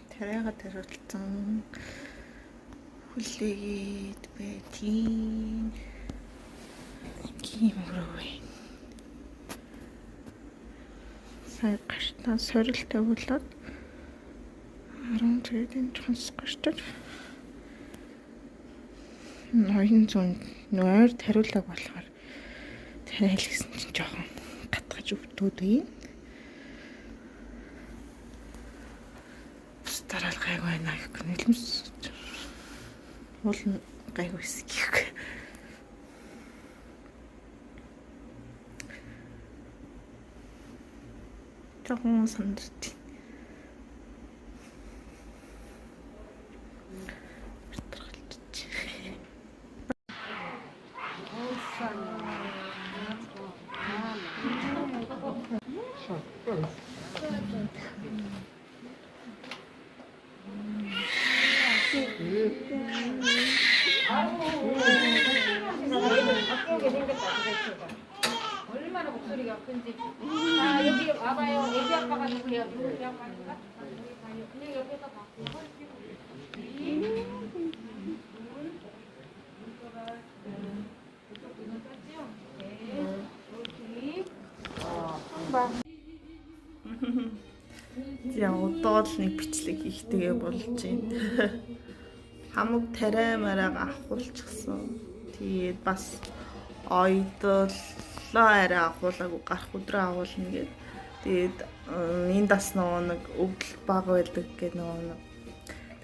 Тариагаа тариулсан хүлээгээд байдгийн гимрөө. Сая гартаа сорилттой болоод 10 цэгийн трансгартад 900 нойр тариулаг болохоор тариал гэсэн чинь жоохон гатгаж өвдөөд юм. Дараал гайг байна гэх нэлмс уул гайг байсан гэх. Жоохон сандарч. 얼마나 목소리가 큰지. 아, 여기 와봐요. 애기 아빠가 누구예요? 애기 아빠인가? 그냥 옆에서 봤고. За одоо л нэг бичлэг хийхтэйгээ болж байна. Хамаг тариамаараа авахулчихсан. Тэгээд бас ойдлоо арай авахуулаагүй гарах өдрөө авуулна гэдэг. Тэгээд энэ дас нөгөө нэг өвдөл бага байдаг гэдэг нөгөө нэг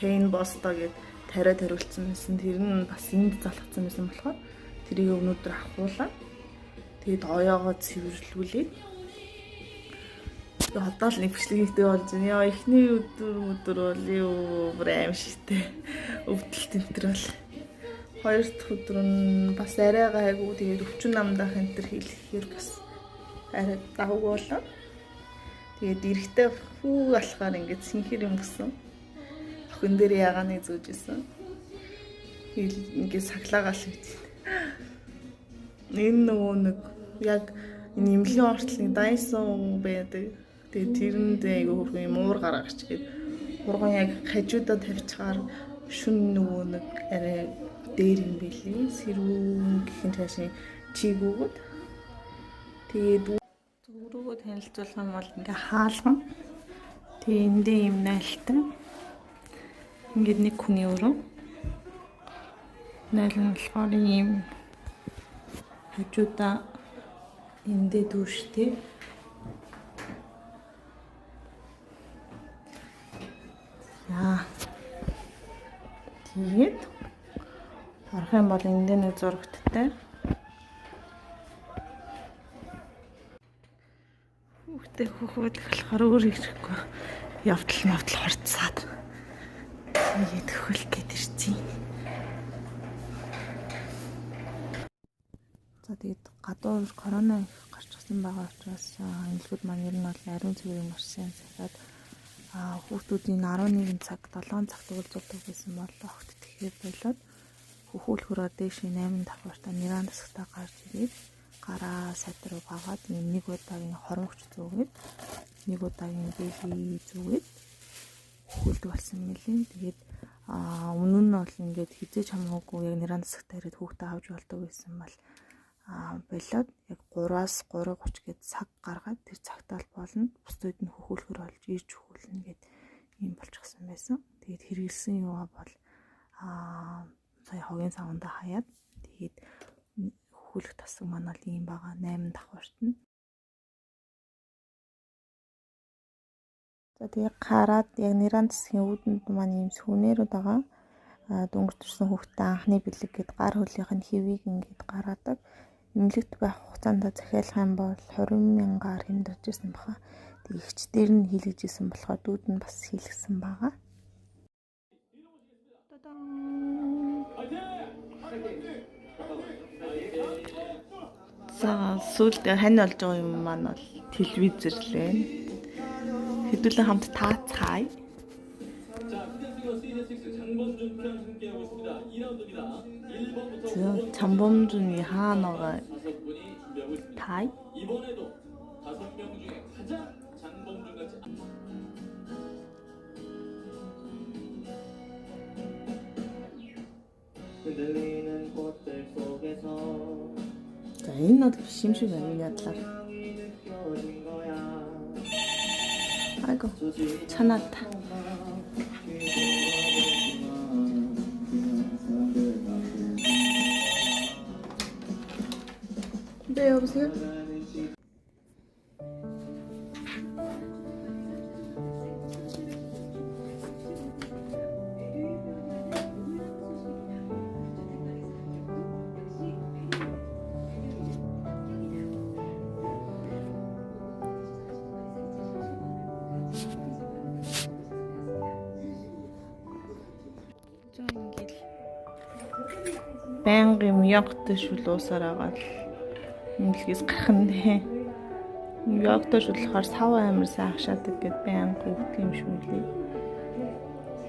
pain bosto гэдэг тариа тариулсан байсан. Тэр нь бас энд залхацсан байсан болохоор тэрийг өнөөдөр авахуулаа. Тэгээд оёогоо цэвэрлүүлээд одоо л нэг бичлэг хийхдээ болж байна. Яа эхний өдөр бол юу аим шигтэй өвдөлт тэмтрэл. Хоёр дахь өдөр нь бас арай гайгүй. Тэгээд өвчин намдах энэ төр хийлэхээр бас арай давгүй болоо. Тэгээд эрэхтэй хүү болохоор ингээд синхэр юм гисэн. Охин дээр ягааны зүүжсэн. Ингээд саглагаал гэж. Энэ нөгөө нэг яг нэмлийн ортолны дайсон байдаг. Тэгээд тэрэндээ айгүй хөрх юм уур гаргаж гээд хурган яг хажуудаа тавьчихаар шүн нөгөө нэг арай дээр юм билий. Сэрүүн гэх юм цаашаа чигүүгд. Тэгээд зүрхрүүгөө танилцуулах юм бол ингээ хаалган. Тэгээд эндээ юм найлтай. Ингээд нэг хүний өрөө. Найлан болохоор юм хажуудаа эндээ дүүштэй. Яа. Тэгээд харах юм бол эндээ нэг зурагттай. Хүүхд болохоор өөр ирэхгүй. Явдал хорцсаад. Тэгээд хөл гээд ирчихин. За тэгээд гадуур корона их гарч ирсэн байгаа учраас ангилгууд маань ер нь бол ариун цэврийн маш сайн сахиад хүүхдүүдийн 11 цаг 7 цаг төгөлцөлдөг байсан бол огт тэгэхээр болоод хөхүүлхөрөө дээш 8 давхартаа ниран тасгатаа гарч ирээд гараа сайтар угаагаад нэг удаагийн хоромгч зүүгээд нэг удаагийн бэби зүүгээд хөхүүлдэг болсон мэлээ. Тэгээд өмнө нь бол ингээд хизээч хамаагүй яг ниран тасгатаа ирээд хүүхдээ авч болдог байсан бол болоод яг 3-аас 3:30 гээд цаг гаргаад тэр цагтаа л болно. Бусдууд нь хөхүүлэхөр болж ирж хөхүүлнэ гэд ийм болчихсон байсан. Тэгээд хэрэгэлсэн юугаа бол сая хогийн саванда хаяад тэгээд хөхүүлэх тасаг манай л ийм байгаа 8 давхарт нь. За тэгээд гараад яг нэран засгийн үүдэнд маань ийм сүнээрүүд байгаа. Дөнгөрчсөн хүүхдээ анхны бэлэг гээд гар хөлийнх нь хэвийг ингээд гаргадаг. Эмнэлэгт байх хугацаанд захиалах юм бол 20,000-аар хэмдэрч ирсэн баха. Тэг ихчдэр нь хийлгэжсэн болохоор дүүд нь бас хийлгсэн байгаа. За сүүлд хань болж байгаа юм маань бол телевизэр лээ. хэдүүлэн хамт таацгаая. 장범준이 하나가 타이? 이번에도 5명 중에 가장 장범준 같이 흔들리는 꽃들 속에서 자, 옛날에 심심해 야tlар. 아이고, 천하다. 네, 여보세요? байнгын мягтай шүл уусаар агаад эмнэлгээс гарахнэ. Мягтай шүл болохоор сав амир сайхшаадаг гэд байнга өвдөх юм шүү лээ.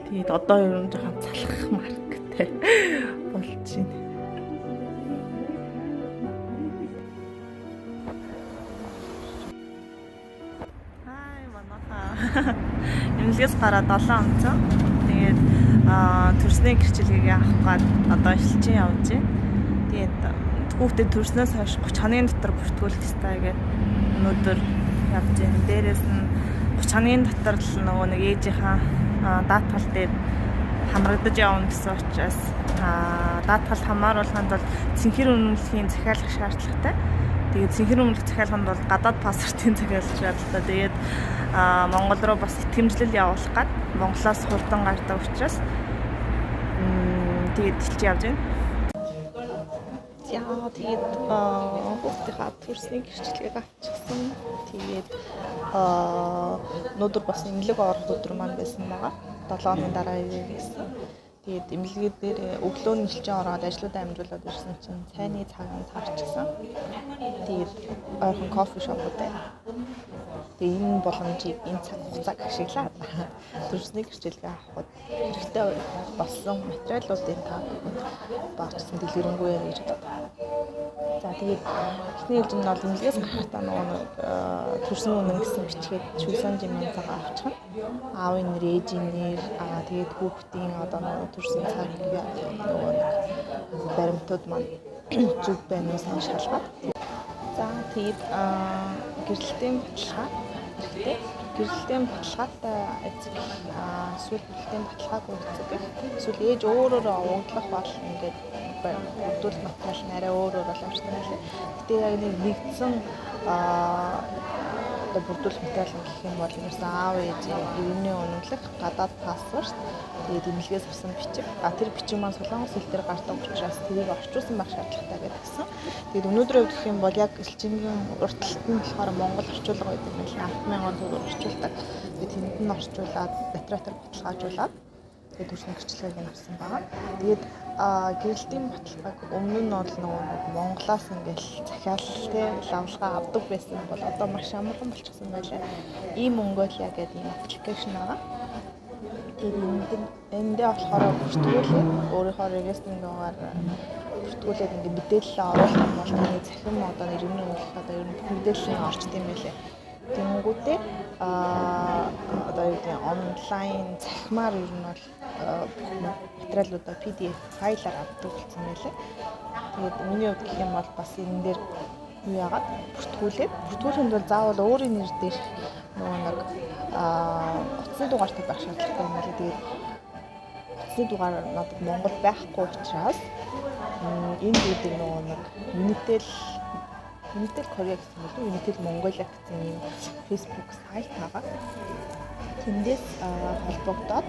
Тэгээд одоо ер нь жоохон цалах марктай болж байна. Хай манаха. Эмнэлгээс гараад 7 онцоо. Тэгээд төрсний гэрчлэгийг авах гад одоо шилжин явж байна. Тэгээд хүүхдэд төрснөөс хойш 30 хоногийн дотор бүртгүүлэх ёстой гэдэг өнөөдөр явж байна. Дээрээс нь 30 хоногийн дотор л нөгөө нэг ээжийнхаа даатгал дээр хамрагдаж явна гэсэн учраас даатгалд хамааруулаханд бол цэнхэр үнэмлэхийн захиалах шаардлагатай. Тэгээд цэнхэр үнэмлэх захиалганд бол гадаад паспортын захиалах шаардлагатай. Тэгээд Монгол руу бас итгэмжлэл явуулах гад Монголоос хурдан гардаг учраас тэгээд хэлж явж байна. Яа тэгээд хүүхдийнхаа төрсний гэрчлэгийг авчихсан. Тэгээд өнөөдөр бас эмнэлэг орох өдөр маань байсан байгаа. 7 хоногийн дараа ивэ гэсэн. Тэгээд эмнэлгээ дээр өглөө нь нэлчэн ороод ажлуудаа амжуулаад ирсэн чинь цайны цагаан таарчихсан. Тэгээд ойрхон кофе шопуудаа. Тэгээд энэ боломжийг энэ цаг хугацааг ашиглаад төрсний гэрчлэгээ авахд хэрэгтэй болсон материалуудын таа багцсан дэлгэрэнгүй гэж боддог. За тэгээд эхний хэлж нь бол эмнэлгээс гарахтаа нөгөө төрсөн үнэн гэсэн бичгээд шүлсэн жимэнтэйгээ авчихна. Аавын нэр, ээжийн нэр, тэгээд хүүхдийн одоо нөгөө төрсөн цаг нөгөө баримтууд маань зүг байна уу сайн шалгаад. За тэгээд гэрэлтийн баталгаа хэрэгтэй. Гэрэлтийн баталгаатай эцэг эсвэл гэрэлтийн баталгаагүй эцэг эсвэл ээж өөрөөрөө уудлах бол ингээд бүрдүүлэх материал нь арай өөрөөр боломжтой байлээ. Гэтэ яг нэгдсэн бүрдүүлэх материал гэх юм бол ерөөсөн аав ээжийн өвгөний үнэмлэх гадаад паспорт тэгээд эмнэлгээс авсан бичиг. Тэр бичиг маань солонгос хэл дээр гардаг учраас тэрийг орчуулсан байх шаардлагатай гэдгийгсэн. Тэгээд өнөөдрийн хувьд гэх юм бол яг элчингийн урт талд нь болохоор Монгол орчуулга гэдэг юм байна. 10,000 төгрөг орчуулдаг. Тэгээд тэнд нь орчуулад батареатар баталгаажуулаад тэгээд төрсний гэрчлэгийг нь авсан байгаа. Тэгээд гэрэлтийн баталгааг өмнө нь бол нөгөө Монголоос ингээл захиал лавлгаа авдаг байсан бол одоо маш амархан болчихсон байлаа. Ийм Mongolia гэдэг ийм аппликейшн байгаа. Тэгээд эндээ болохоор бүртгүүлээд өөрийнхөө регистрингээр бүртгүүлээд ингээд мэдээлэл оруулах юм бол таны захин одоо иргэний үнэлэх одоо ер нь мэдээлэл орчд юм байлээ. Тэнгүүтээ одоо юу гэдэг онлайн захимаар ер нь бол бүх материалуудаа PDF файлаар авдаг болсон байлээ. Тэгээд миний хувьд гэх юм бол бас энэ дээр юу яагаад бүртгүүлэхэд бол заавал өөрийн нэр дээр нөгөө нэг утасны дугаартай байх шаардлагатай юм байна. Тэгээд утасны дугаар надад Монгол байхгүй учраас энэ гэдэг нөгөө нэг Unitel Korea гэсэн үг үү? Unitel Mongolia гэсэн юм Facebook сайт байгаа. Тэндээс холбогдоод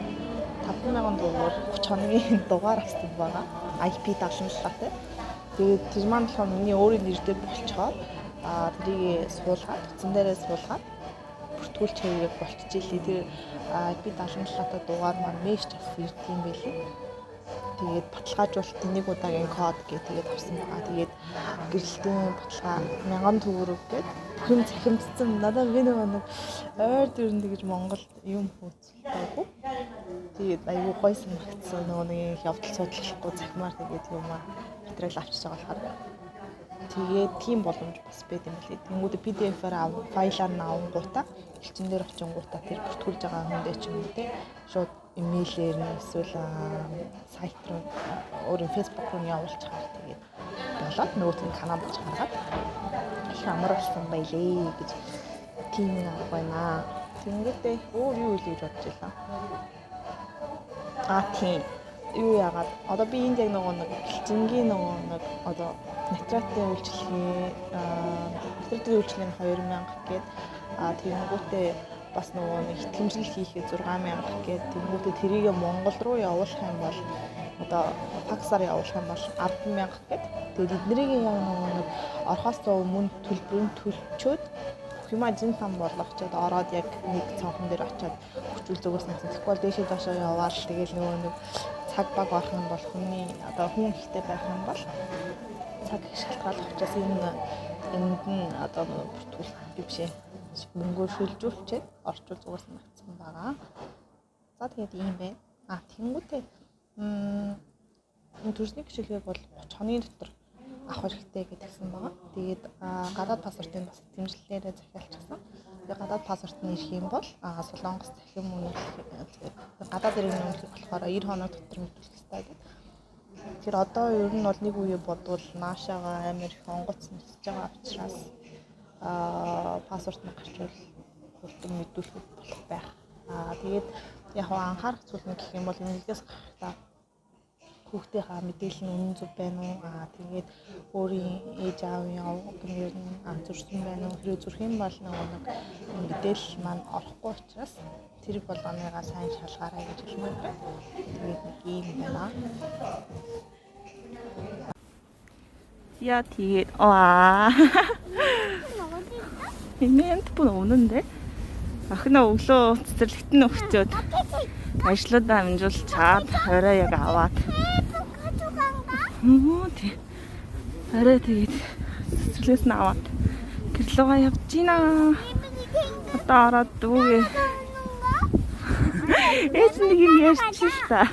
5,000 доллар 30 хоногийн дугаар авсан байгаа. IP 77-тай. Тэгээд тэр маань болохоор миний өөрийн нэр дээр болцохоор тэрийг суулгаад, утсан дээрээ суулгаад бүртгүүлч хийгээд болчихжээ. Тэр IP 77-тай дугаар маань мессеж бас ирдэг юм байлээ. Тэгээд баталгаажуулалт нэг удаагийн код гээ тэгээд авсан байгаа. Тэгээд гэрэлтийн баталгаа 1000 төгрөг гээд бүх юм цахимдсан. Надад би нэг ойр дөрөнд гэж Монголд юм хөөцөлтөөгүй. Тэгээд аюу гой санагдсан. Нэг явдал судлахгүй захимаар тэгээд юм материал авчиж байгаа болохоор. Тэгээд тийм боломж бас байд юм билээ. Тэнгүүд PDF-аар файлаар нь авангуудаа элчин дээр очингуудаа тэр бүртгүүлж байгаа хүндээ ч юм уу те шууд имэйлээр нь эсвэл сайт руу өөрийн Facebook руу явуулчихаар тэгээд болоод нөгөөтний канал болж гаргаад их амар болсон байлээ гэж тийм нэг байна. Тэнгүүдээ өөр юу л гэж бодож байлаа. Тийм. Юу яагаад одоо би энд яг нэг элчингийн нэг одоо нитратын үйлчлэгийн 2000 гээд тэнгүүтээ бас нэг итгэмжлэл хийхэд 6,000 гээд тэнгүүтээ тэрийг Монгол руу явуулах юм бол одоо факсаар явуулах юм бол 10,000 гээд тэгээд эднэрийг нэг орхоос өмнө төлбөрөнд төлчөөд хэмээн сан болгочод ороод яг нэг цонхон дээр очиод хүчүүл зүгээс нэг тэгэхгүй дээшээ доошоо яваад тэгээд нэг цаг баг байх юм бол хүний одоо хүн ихтэй байх юм бол цаг их шалтгаалх учраас энд нь одоо бүртгүүл бишээ мөнгөөр шилжүүлчихэд орчуул зүгээс магтсан байгаа. За тэгээд ийм байна. Тэнгүүтээ төрсний гишэлгийг бол 30 хоногийн дотор авах хэрэгтэй гэдгсэн байгаа. Тэгээд гадаад паспортын бас дэмжлэлээрээ захиалчихсан. Тэгээд гадаад паспорт нь ирэх юм бол Солонгос захим үнэлэх гадаад иргэн үнэлэх болохоор 90 хоног дотор мэдүүлэх хэрэгтэй гэдэг. Тэр одоо ер нь бол нэг үе бодвол наашаага амар их онгоц нисэж байгаа учраас паспорт нь гарчвал хурдан мэдүүлэх болох байх. Тэгээд яг анхаарах зүйл нь гэх юм бол энэс гарахтаа хүүхдийнхаа мэдээлэл нь үнэн зөв байна уу? Тэгээд өөрийн ээж аавын гэмээр нь зурсан байна уу? Хэрэг зурх юм бол нэг мэдээлэл маань орохгүй учраас тэр болгоныгаа сайн шалгаарай гэж хэлмээр байна. Тэгээд нэг юм байна. Яа тэгээд энэ 핸드폰 오는데? Ахна өглөө цэцэрлэгтэн өгчөөд ажлуудаа амжуулж чаад орой яг аваад. Тий. Орой тэгээд цэцэрлэгээс нь аваад гэрлүүгээ явж гинэ. Одоо ороод дүүгээ. Эцэг нэг юм ярьчихсан.